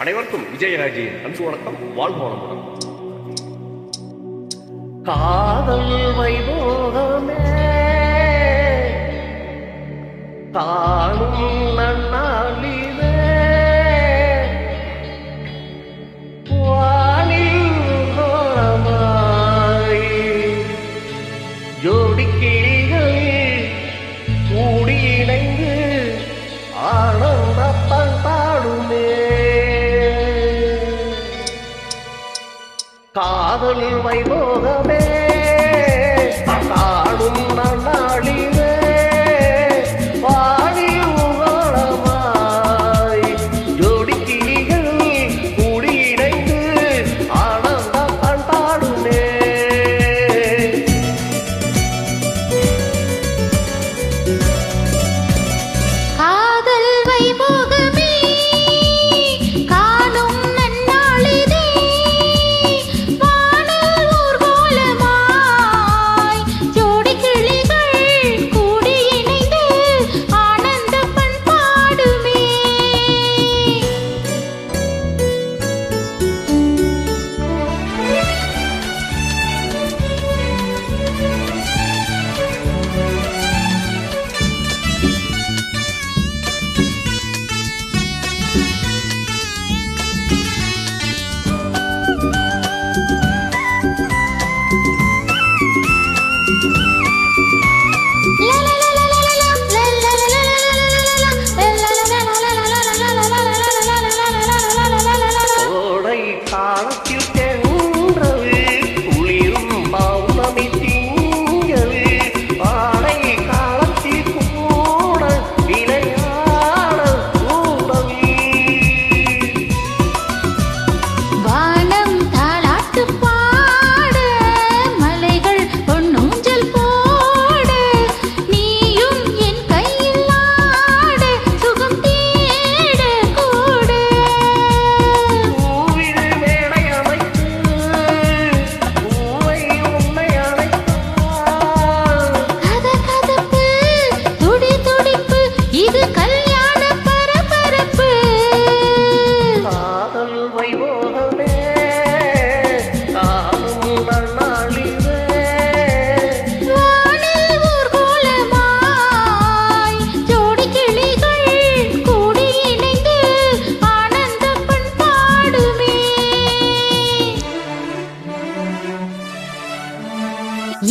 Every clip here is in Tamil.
அனைவருக்கும் விஜயராஜியின் அன்பு வணக்கம். வாழ்க வளமுடன். காதல் வைபோகமே தானும் நன்னாளிலே வானில் கோலமாய் ஜோடி கிளிகள் கூடி இணைந்து ஆனந்த பண்பாடுமே. காதல் வைபோகமே தானும் நன்னாளிலே வானில் உகலமாய் ஜோடி கிளிகள் கூடி இணைந்து ஆனந்த பண்பாடுமே. காதல் வைபோகமே காணும் நன்னாளிலே வானில் ஊர்வலமாய் ஜோடி கிளிகள் கூடி இணைந்து ஆனந்த பண்பாடுமே. கோடை காலத்தில் தென்றல் குளிரும் பௌர்ணமி திங்கள் பாடை காலத்தில் கூட விளையாட கூடல் வானம் தாலாட்டு பாட மலைகள் பொன்னூஞ்சல் போட நீயும் என் கையில் ஆட சுகம் தேட கூட பூவில் மேடை அமைத்து பூவை உன்னை அழைத்தாள். கதகதப்பு துடி துடிப்பு இது கல்யாண பரபரப்பு. காதல் வைபோகமே தானும் நன்னாளிலே வானில் ஊர்வலமாய் ஜோடி கிளிகள் கூடி இணைந்து ஆனந்த பண்பாடுமே.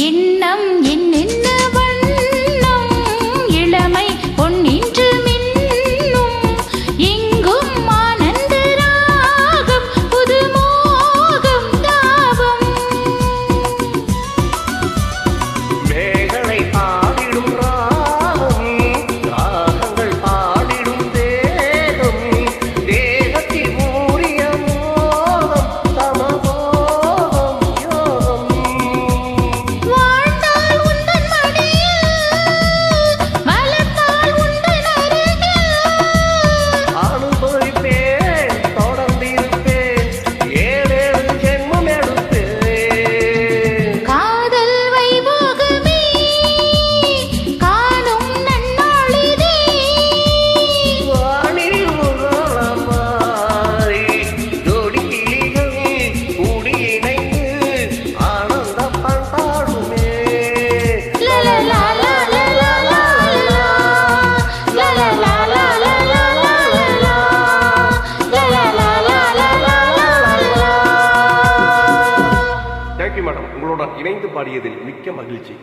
எண்ணம் என்னென்ன வண்ணம் இளமை பொன்னின்று மின்னும் எங்கும் ஆனந்த ராகம் புது மோகம் தாபம். மேகலை பாடிடும் ராகம் ராகங்கள் பாடிடும் தேகம் தேகத்தில் மூடிய மோகம் சமபோகம் யோகம். வாழ்ந்தால் உந்தன் மடியில் வளர்ந்தால் உந்தன் அருகில் அனுபவிப்பேன் தொடர்ந்திருப்பேன் ஏழேழு ஜென்மம் எடுப்பேன். காதல் வைபோகமே காணும் நன்னாளிலே வானில் உகலமாய் ஜோடி கிளிகள் கூடி இணைந்து ஆனந்த பண்பாடுமே. லா லா லா லா லா லா லா லா லா லா லா லா லா லா லா லா லா லா. Thank you madam. உங்களோட இணைந்து பாடியதில் மிக்க மகிழ்ச்சி.